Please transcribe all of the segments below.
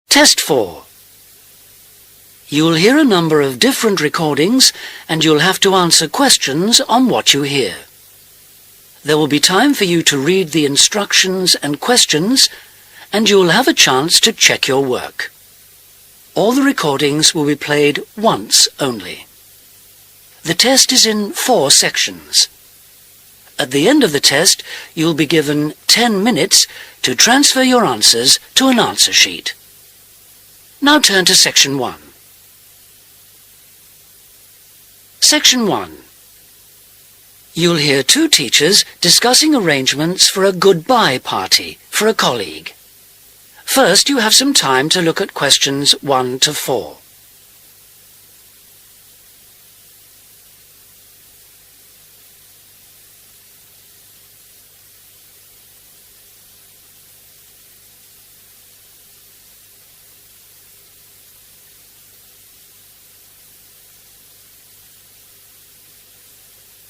Test 4. You'll hear a number of different recordings and you'll have to answer questions on what you hear. There will be time for you to read the instructions and questions and you'll have a chance to check your work. All the recordings will be played once only. The test is in 4 sections. At the end of the test, you'll be given 10 minutes to transfer your answers to an answer sheet. Now turn to Section 1. Section 1. You'll hear 2 teachers discussing arrangements for a goodbye party for a colleague. First, you have some time to look at questions 1 to 4.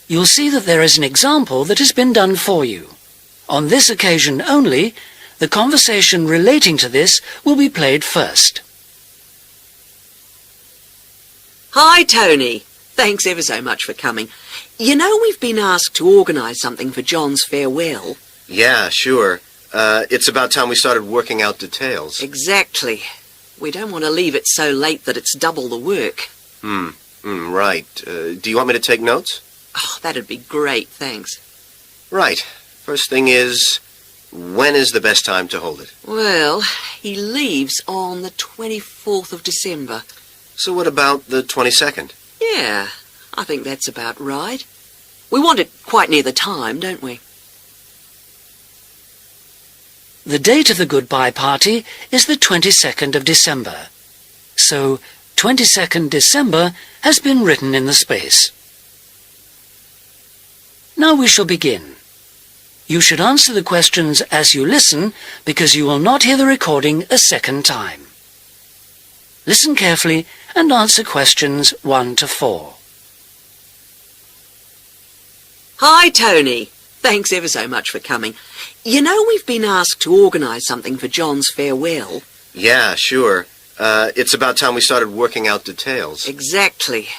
You'll see that there is an example that has been done for you. On this occasion only, the conversation relating to this will be played first. Hi, Tony. Thanks ever so much for coming. You know we've been asked to organise something for John's farewell. Yeah, sure. It's about time we started working out details. Exactly. We don't want to leave it so late that it's double the work. Right. Do you want me to take notes? Oh, that'd be great, thanks. Right. First thing is, when is the best time to hold it? Well, he leaves on the 24th of December. So what about the 22nd? Yeah, I think that's about right. We want it quite near the time, don't we? The date of the goodbye party is the 22nd of December. So, 22nd December has been written in the space. Now we shall begin. You should answer the questions as you listen because you will not hear the recording a second time. Listen carefully and answer questions 1 to 4. Hi, Tony. Thanks ever so much for coming. You know we've been asked to organise something for John's farewell. Yeah, sure. It's about time we started working out details. Exactly.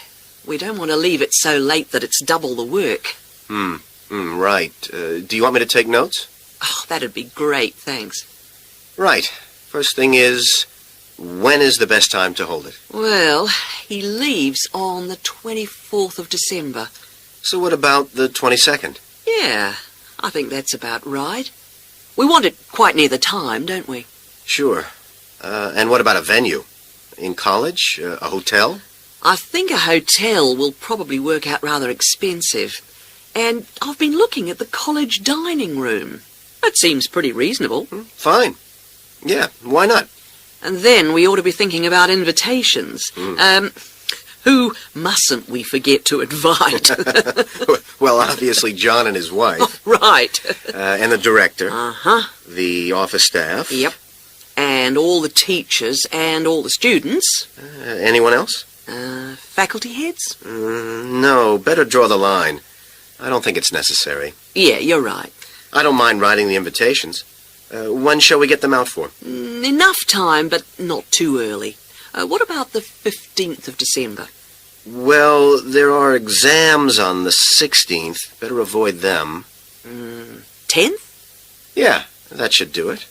We don't want to leave it so late that it's double the work. Right. Do you want me to take notes? Oh, that'd be great, thanks. Right. First thing is, when is the best time to hold it? Well, he leaves on the 24th of December. So what about the 22nd? Yeah, I think that's about right. We want it quite near the time, don't we? Sure. And what about a venue? In college? A hotel? I think a hotel will probably work out rather expensive. And I've been looking at the college dining room. That seems pretty reasonable. Fine. Yeah, why not? And then we ought to be thinking about invitations. Who mustn't we forget to invite? Well, obviously John and his wife. Oh, right. And the director. Uh-huh. The office staff. Yep. And all the teachers and all the students. Anyone else? Faculty heads? No, better draw the line. I don't think it's necessary. Yeah, you're right. I don't mind writing the invitations. When shall we get them out for? Enough time, but not too early. What about the 15th of December? Well, there are exams on the 16th. Better avoid them. 10th? Yeah, that should do it.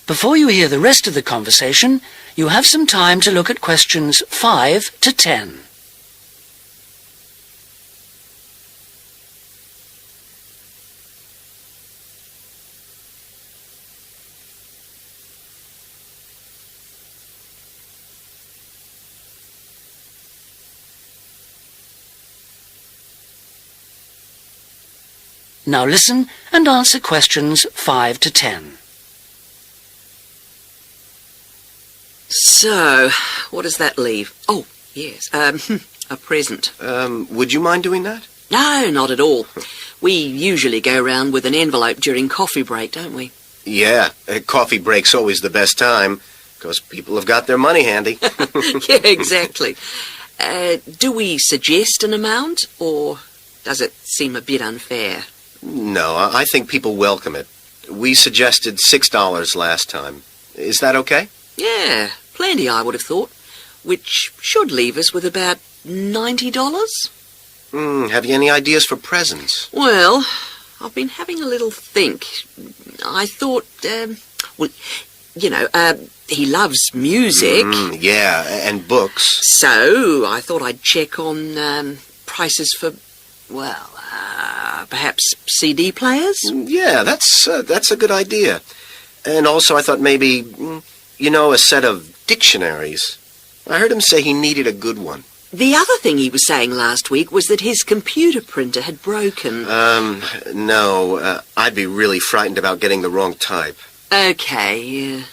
Before you hear the rest of the conversation, you have some time to look at questions 5 to 10. Now listen and answer questions 5 to 10. So, what does that leave? Oh, yes, a present. Would you mind doing that? No, not at all. We usually go round with an envelope during coffee break, don't we? Yeah, coffee break's always the best time, because people have got their money handy. Yeah, exactly. Do we suggest an amount, or does it seem a bit unfair? No, I think people welcome it. We suggested $6 last time. Is that okay? Yeah, plenty, I would have thought. Which should leave us with about $90. Have you any ideas for presents? Well, I've been having a little think. I thought, he loves music. Yeah, and books. So I thought I'd check on prices for, perhaps CD players? Yeah, that's a good idea. And also I thought maybe, a set of dictionaries. I heard him say he needed a good one. The other thing he was saying last week was that his computer printer had broken. No. I'd be really frightened about getting the wrong type. Okay, yeah.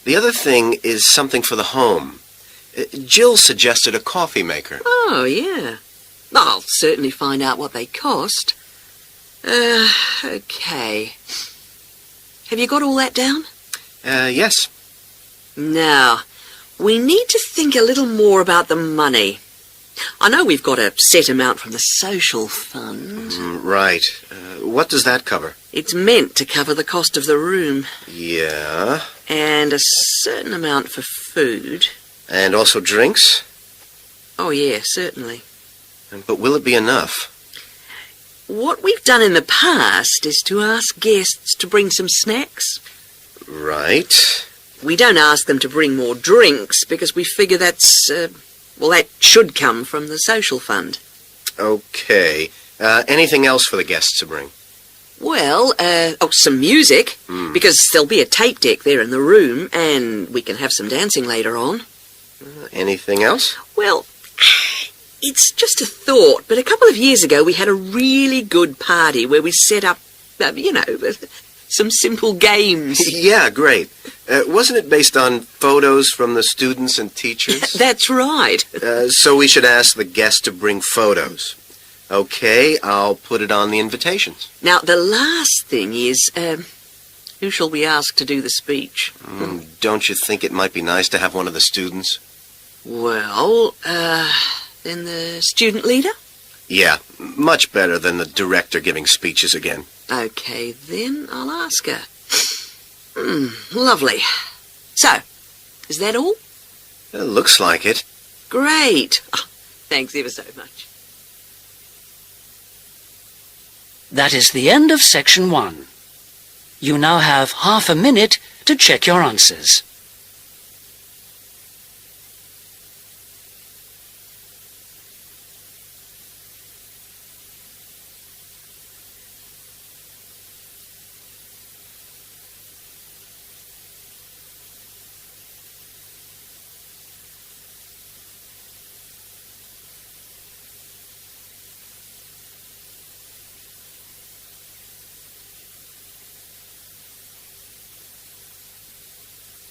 The other thing is something for the home. Jill suggested a coffee maker. Oh, yeah. I'll certainly find out what they cost. Okay. Have you got all that down? Yes. Now, we need to think a little more about the money. I know we've got a set amount from the social fund. Right. What does that cover? It's meant to cover the cost of the room. Yeah. And a certain amount for food. And also drinks? Oh, yeah, certainly. But will it be enough? What we've done in the past is to ask guests to bring some snacks. Right. We don't ask them to bring more drinks because we figure that should come from the social fund. Okay. Anything else for the guests to bring? Well, some music, because there'll be a tape deck there in the room, and we can have some dancing later on. Anything else? Well, it's just a thought, but a couple of years ago we had a really good party where we set up, some simple games. Yeah, great. Wasn't it based on photos from the students and teachers? That's right. So we should ask the guests to bring photos. Okay, I'll put it on the invitations. Now, the last thing is, who shall we ask to do the speech? Don't you think it might be nice to have one of the students? Well, then the student leader? Yeah, much better than the director giving speeches again. Okay, then I'll ask her. Lovely. So, is that all? Looks like it. Great. Oh, thanks ever so much. That is the end of section 1. You now have half a minute to check your answers.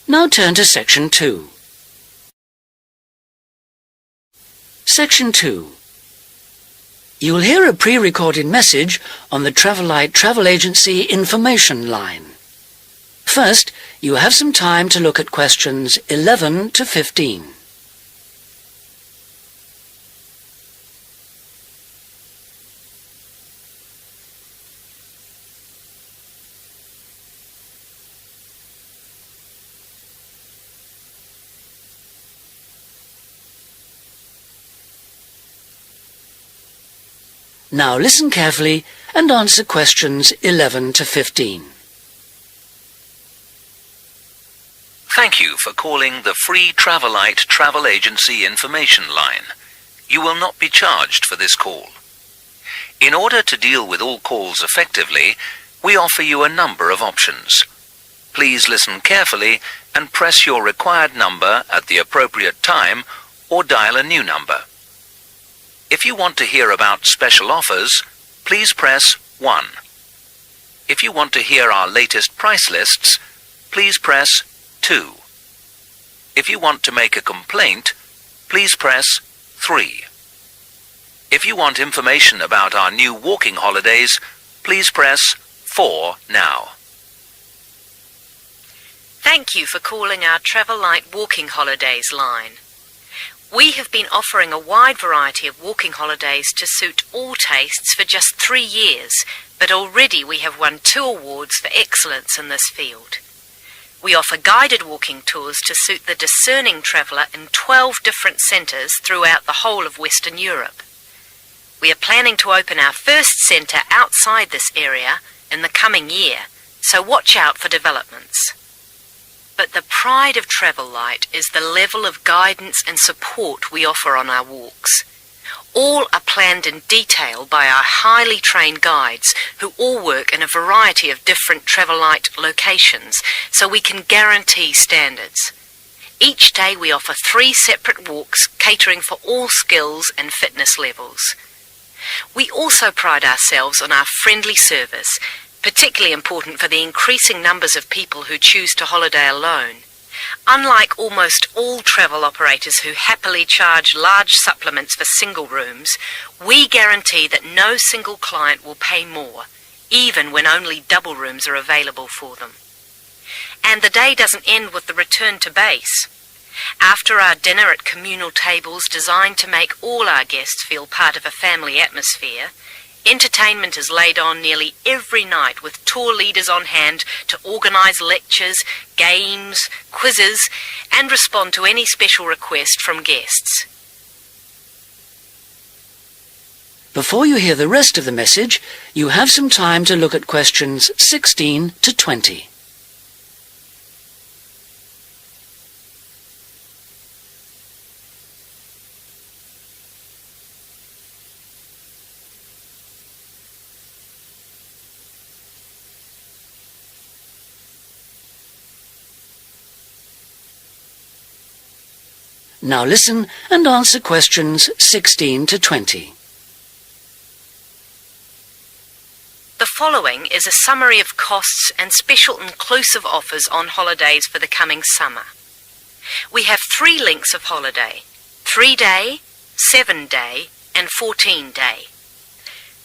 Now turn to section 2. Section 2. You'll hear a pre-recorded message on the Travelite Travel Agency information line. First, you have some time to look at questions 11 to 15. Now listen carefully and answer questions 11 to 15. Thank you for calling the free Travelite Travel Agency information line. You will not be charged for this call. In order to deal with all calls effectively, we offer you a number of options. Please listen carefully and press your required number at the appropriate time or dial a new number. If you want to hear about special offers, please press 1. If you want to hear our latest price lists, please press 2. If you want to make a complaint, please press 3. If you want information about our new walking holidays, please press 4 now. Thank you for calling our Travel Light Walking Holidays line. We have been offering a wide variety of walking holidays to suit all tastes for just 3 years, but already we have won 2 awards for excellence in this field. We offer guided walking tours to suit the discerning traveller in 12 different centres throughout the whole of Western Europe. We are planning to open our first centre outside this area in the coming year, so watch out for developments. But the pride of Travel Light is the level of guidance and support we offer on our walks. All are planned in detail by our highly trained guides who all work in a variety of different Travel Light locations, so we can guarantee standards. Each day we offer 3 separate walks catering for all skills and fitness levels. We also pride ourselves on our friendly service, particularly important for the increasing numbers of people who choose to holiday alone. Unlike almost all travel operators who happily charge large supplements for single rooms, we guarantee that no single client will pay more, even when only double rooms are available for them. And the day doesn't end with the return to base. After our dinner at communal tables designed to make all our guests feel part of a family atmosphere, entertainment is laid on nearly every night with tour leaders on hand to organise lectures, games, quizzes, and respond to any special request from guests. Before you hear the rest of the message, you have some time to look at questions 16 to 20. Now listen and answer questions 16 to 20. The following is a summary of costs and special inclusive offers on holidays for the coming summer. We have 3 lengths of holiday: 3-day, 7-day, and 14-day.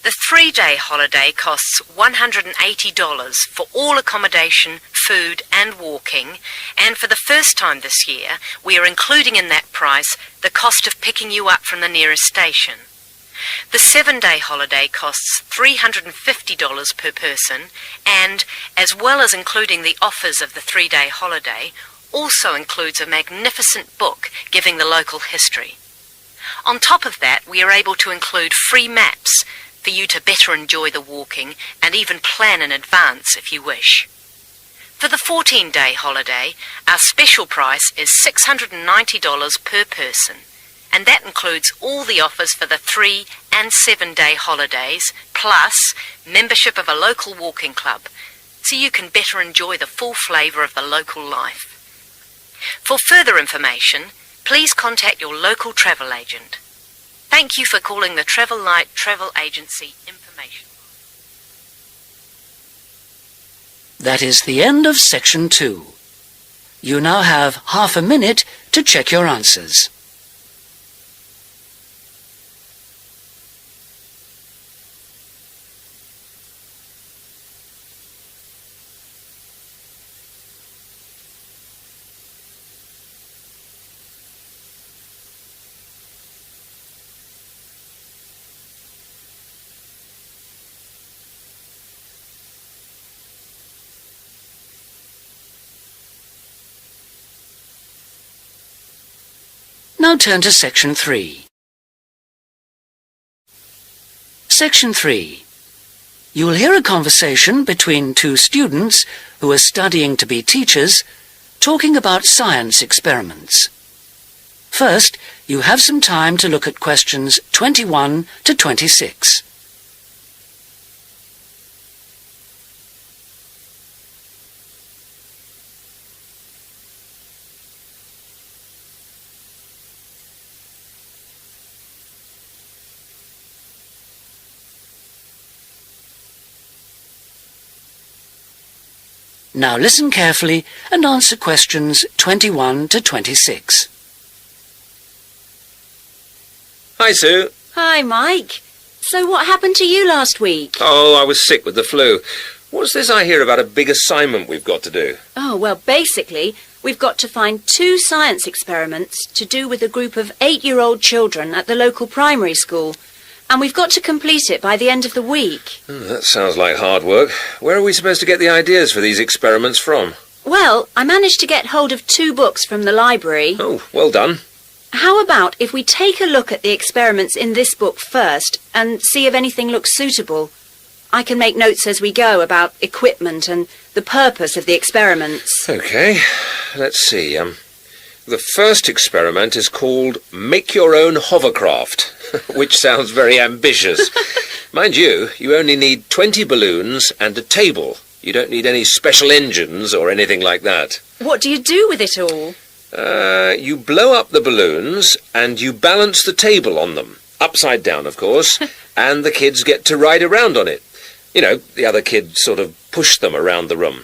The 3-day holiday costs $180 for all accommodation, food and walking, and for the first time this year, we are including in that price the cost of picking you up from the nearest station. The 7-day holiday costs $350 per person and, as well as including the offers of the 3-day holiday, also includes a magnificent book giving the local history. On top of that, we are able to include free maps for you to better enjoy the walking and even plan in advance if you wish. For the 14-day holiday, our special price is $690 per person, and that includes all the offers for the 3- and 7-day holidays, plus membership of a local walking club, so you can better enjoy the full flavour of the local life. For further information, please contact your local travel agent. Thank you for calling the Travel Light Travel Agency Information. That is the end of section 2. You now have half a minute to check your answers. Now turn to Section 3. Section 3. You will hear a conversation between 2 students who are studying to be teachers, talking about science experiments. First, you have some time to look at questions 21 to 26. Now listen carefully and answer questions 21 to 26. Hi, Sue. Hi, Mike. So what happened to you last week? Oh, I was sick with the flu. What's this I hear about a big assignment we've got to do? Oh, well, basically, we've got to find 2 science experiments to do with a group of 8-year-old children at the local primary school. And we've got to complete it by the end of the week. That sounds like hard work. Where are we supposed to get the ideas for these experiments from? Well, I managed to get hold of 2 books from the library. Oh, well done. How about if we take a look at the experiments in this book first and see if anything looks suitable? I can make notes as we go about equipment and the purpose of the experiments. OK, let's see. The first experiment is called Make Your Own Hovercraft, which sounds very ambitious. Mind you, you only need 20 balloons and a table. You don't need any special engines or anything like that. What do you do with it all? You blow up the balloons and you balance the table on them. Upside down, of course. And the kids get to ride around on it. You know, the other kids sort of push them around the room.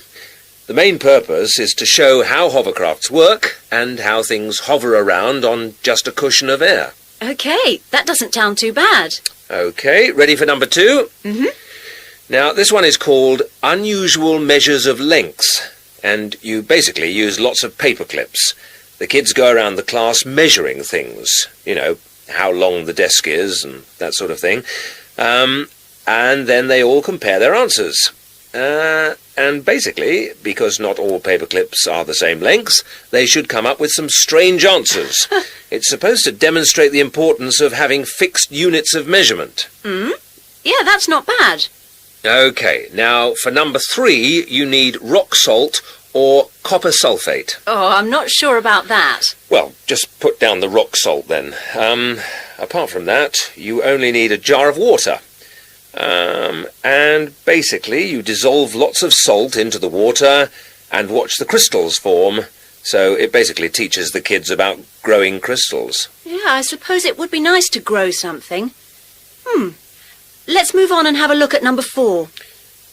The main purpose is to show how hovercrafts work and how things hover around on just a cushion of air. OK, that doesn't sound too bad. OK, ready for number 2? Mm-hmm. Now, this one is called Unusual Measures of Lengths, and you basically use lots of paper clips. The kids go around the class measuring things, you know, how long the desk is and that sort of thing, and then they all compare their answers. And basically, because not all paper clips are the same length, they should come up with some strange answers. It's supposed to demonstrate the importance of having fixed units of measurement. Yeah, that's not bad. OK, now for number 3, you need rock salt or copper sulfate. Oh, I'm not sure about that. Well, just put down the rock salt then. Apart from that, you only need a jar of water. And basically you dissolve lots of salt into the water and watch the crystals form. So it basically teaches the kids about growing crystals. Yeah, I suppose it would be nice to grow something. Let's move on and have a look at number 4.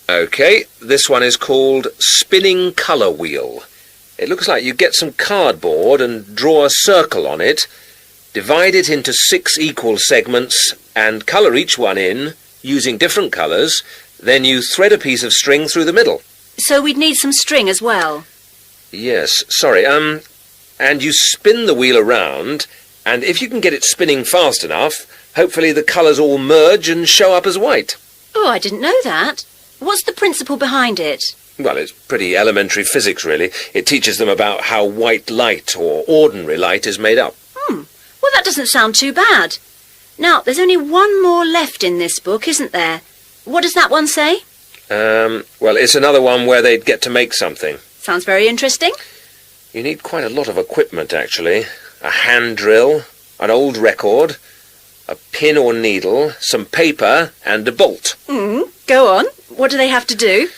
OK, this one is called Spinning Colour Wheel. It looks like you get some cardboard and draw a circle on it, divide it into 6 equal segments and colour each one in using different colours, then you thread a piece of string through the middle. So we'd need some string as well. Yes, sorry, and you spin the wheel around, and if you can get it spinning fast enough, hopefully the colours all merge and show up as white. Oh, I didn't know that. What's the principle behind it? Well, it's pretty elementary physics, really. It teaches them about how white light, or ordinary light, is made up. Well, that doesn't sound too bad. Now, there's only one more left in this book, isn't there? What does that one say? Well, it's another one where they'd get to make something. Sounds very interesting. You need quite a lot of equipment, actually. A hand drill, an old record, a pin or needle, some paper, and a bolt. Go on. What do they have to do?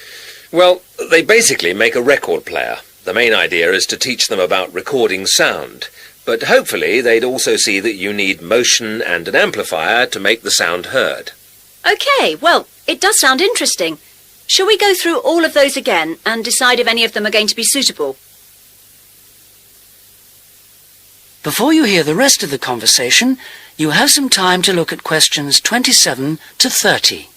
Well, they basically make a record player. The main idea is to teach them about recording sound. But hopefully they'd also see that you need motion and an amplifier to make the sound heard. OK, well, it does sound interesting. Shall we go through all of those again and decide if any of them are going to be suitable? Before you hear the rest of the conversation, you have some time to look at questions 27 to 30.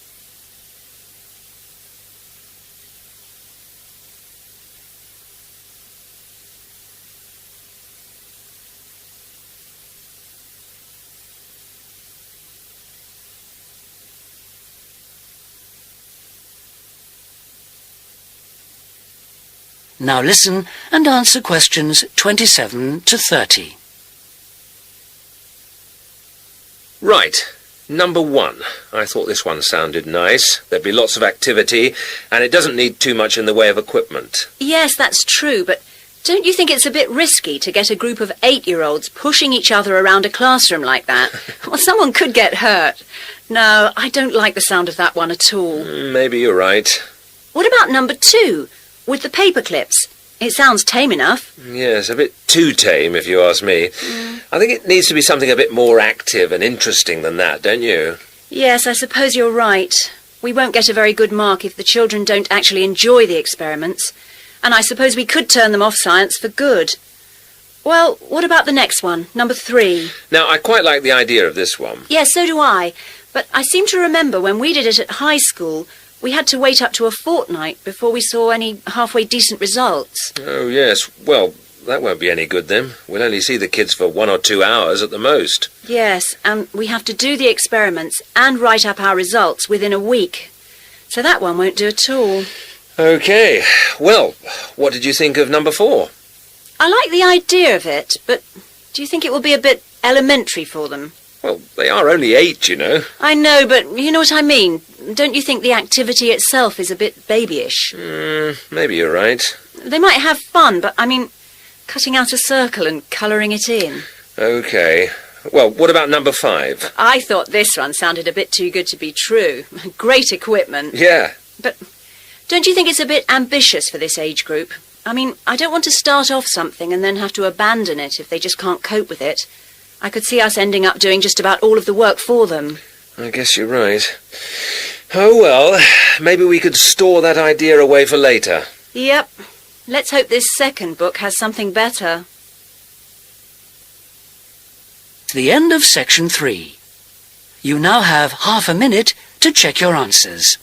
Now listen and answer questions 27 to 30. Right, number 1. I thought this one sounded nice. There'd be lots of activity, and it doesn't need too much in the way of equipment. Yes, that's true, but don't you think it's a bit risky to get a group of 8-year-olds pushing each other around a classroom like that? Well, someone could get hurt. No, I don't like the sound of that one at all. Maybe you're right. What about number 2, with the paper clips? It sounds tame enough. Yes, a bit too tame, if you ask me. I think it needs to be something a bit more active and interesting than that, don't you? Yes, I suppose you're right. We won't get a very good mark if the children don't actually enjoy the experiments. And I suppose we could turn them off science for good. Well, what about the next one, number 3? Now, I quite like the idea of this one. Yes, so do I. But I seem to remember when we did it at high school, We had to wait up to a fortnight before we saw any halfway decent results. Oh, yes. Well, that won't be any good then. We'll only see the kids for 1 or 2 hours at the most. Yes, and we have to do the experiments and write up our results within a week. So that one won't do at all. OK. Well, what did you think of number 4? I like the idea of it, but do you think it will be a bit elementary for them? Well, they are only 8, you know. I know, but you know what I mean. Don't you think the activity itself is a bit babyish? Maybe you're right. They might have fun, but I mean, cutting out a circle and colouring it in. OK. Well, what about number 5? I thought this one sounded a bit too good to be true. Great equipment. Yeah. But don't you think it's a bit ambitious for this age group? I mean, I don't want to start off something and then have to abandon it if they just can't cope with it. I could see us ending up doing just about all of the work for them. I guess you're right. Oh, well, maybe we could store that idea away for later. Yep. Let's hope this second book has something better. The end of section 3. You now have half a minute to check your answers.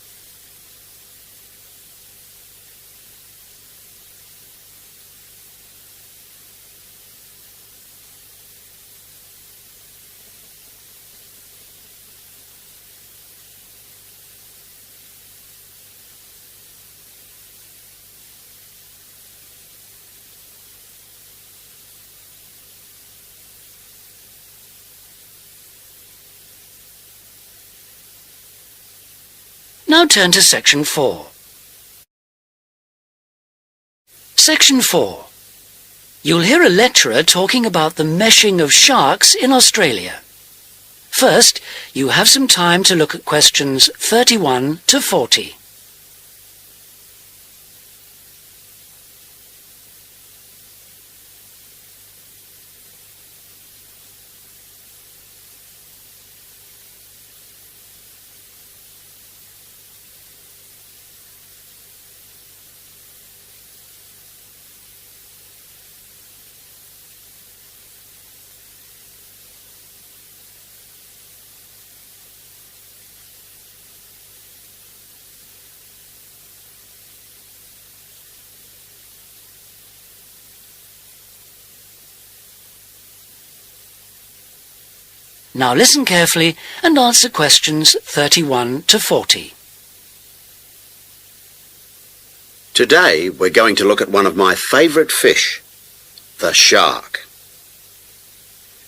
Now turn to section 4. Section 4. You'll hear a lecturer talking about the meshing of sharks in Australia. First, you have some time to look at questions 31 to 40. Now listen carefully and answer questions 31 to 40. Today we're going to look at one of my favourite fish, the shark.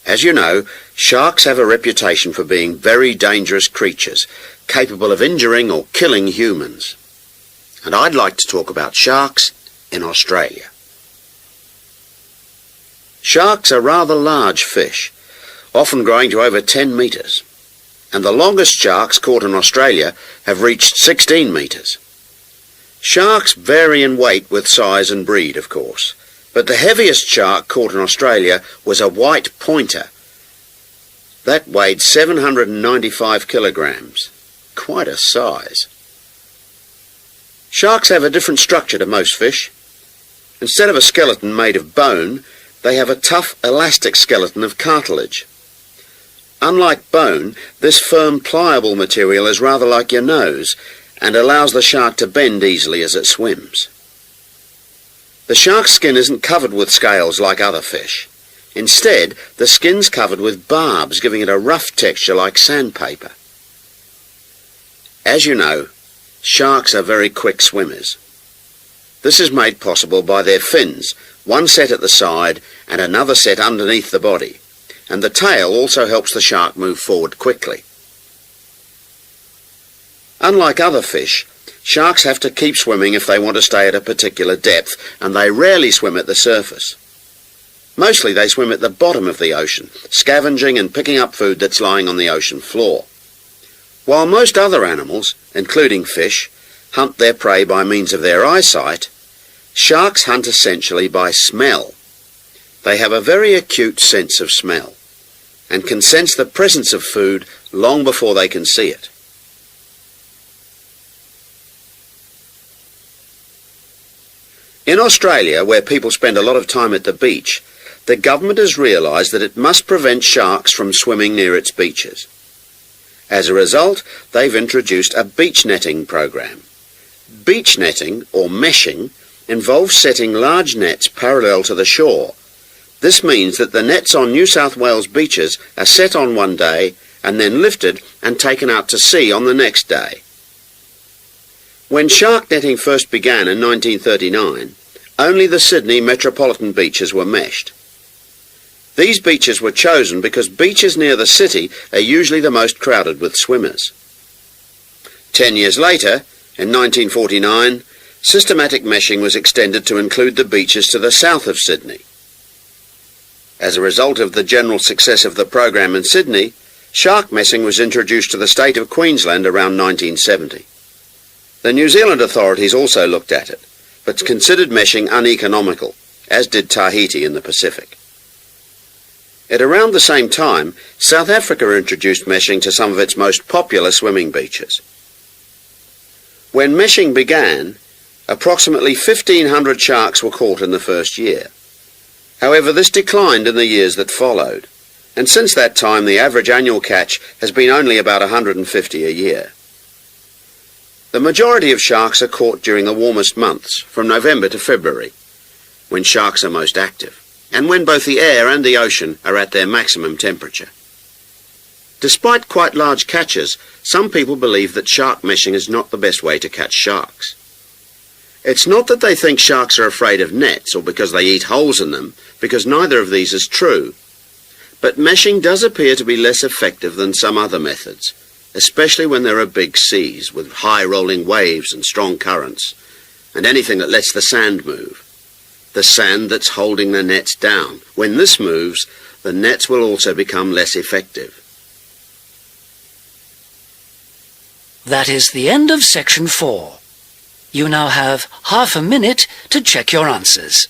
As you know, sharks have a reputation for being very dangerous creatures, capable of injuring or killing humans. And I'd like to talk about sharks in Australia. Sharks are rather large fish, often growing to over 10 metres, and the longest sharks caught in Australia have reached 16 metres. Sharks vary in weight with size and breed, of course, but the heaviest shark caught in Australia was a white pointer. That weighed 795 kilograms. Quite a size. Sharks have a different structure to most fish. Instead of a skeleton made of bone, they have a tough, elastic skeleton of cartilage. Unlike bone, this firm, pliable material is rather like your nose and allows the shark to bend easily as it swims. The shark's skin isn't covered with scales like other fish. Instead, the skin's covered with barbs, giving it a rough texture like sandpaper. As you know, sharks are very quick swimmers. This is made possible by their fins, one set at the side and another set underneath the body. And the tail also helps the shark move forward quickly. Unlike other fish, sharks have to keep swimming if they want to stay at a particular depth, and they rarely swim at the surface. Mostly they swim at the bottom of the ocean, scavenging and picking up food that's lying on the ocean floor. While most other animals, including fish, hunt their prey by means of their eyesight, sharks hunt essentially by smell. They have a very acute sense of smell and can sense the presence of food long before they can see it. In Australia, where people spend a lot of time at the beach, the government has realised that it must prevent sharks from swimming near its beaches. As a result, they've introduced a beach netting program. Beach netting, or meshing, involves setting large nets parallel to the shore. This means that the nets on New South Wales beaches are set on one day and then lifted and taken out to sea on the next day. When shark netting first began in 1939, only the Sydney metropolitan beaches were meshed. These beaches were chosen because beaches near the city are usually the most crowded with swimmers. 10 years later, in 1949, systematic meshing was extended to include the beaches to the south of Sydney. As a result of the general success of the program in Sydney, shark meshing was introduced to the state of Queensland around 1970. The New Zealand authorities also looked at it, but considered meshing uneconomical, as did Tahiti in the Pacific. At around the same time, South Africa introduced meshing to some of its most popular swimming beaches. When meshing began, approximately 1,500 sharks were caught in the first year. However, this declined in the years that followed, and since that time the average annual catch has been only about 150 a year. The majority of sharks are caught during the warmest months, from November to February, when sharks are most active, and when both the air and the ocean are at their maximum temperature. Despite quite large catches, some people believe that shark meshing is not the best way to catch sharks. It's not that they think sharks are afraid of nets or because they eat holes in them, because neither of these is true. But meshing does appear to be less effective than some other methods, especially when there are big seas with high rolling waves and strong currents, and anything that lets the sand move. The sand that's holding the nets down. When this moves, the nets will also become less effective. That is the end of section 4. You now have half a minute to check your answers.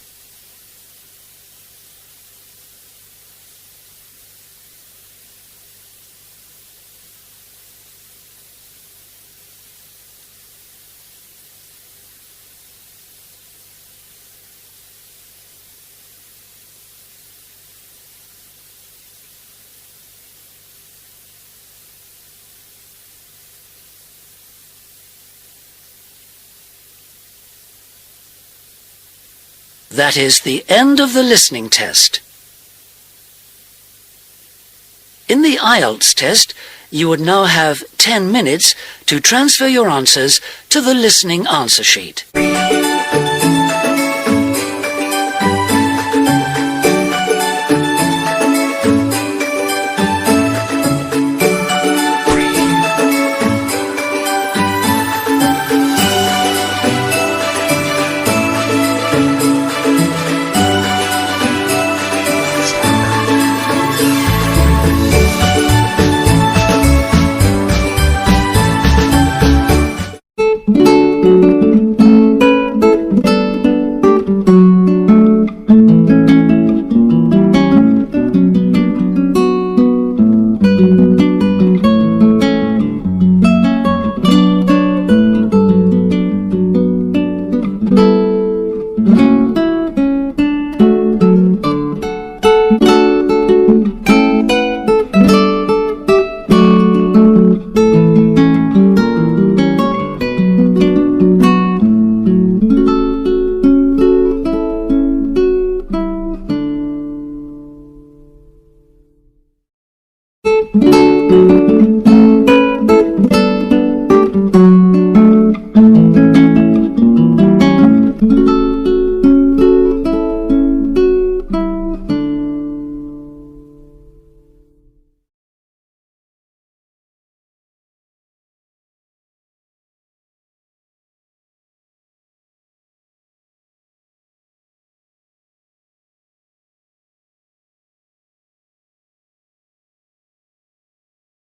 That is the end of the listening test. In the IELTS test, you would now have 10 minutes to transfer your answers to the listening answer sheet. Thank you.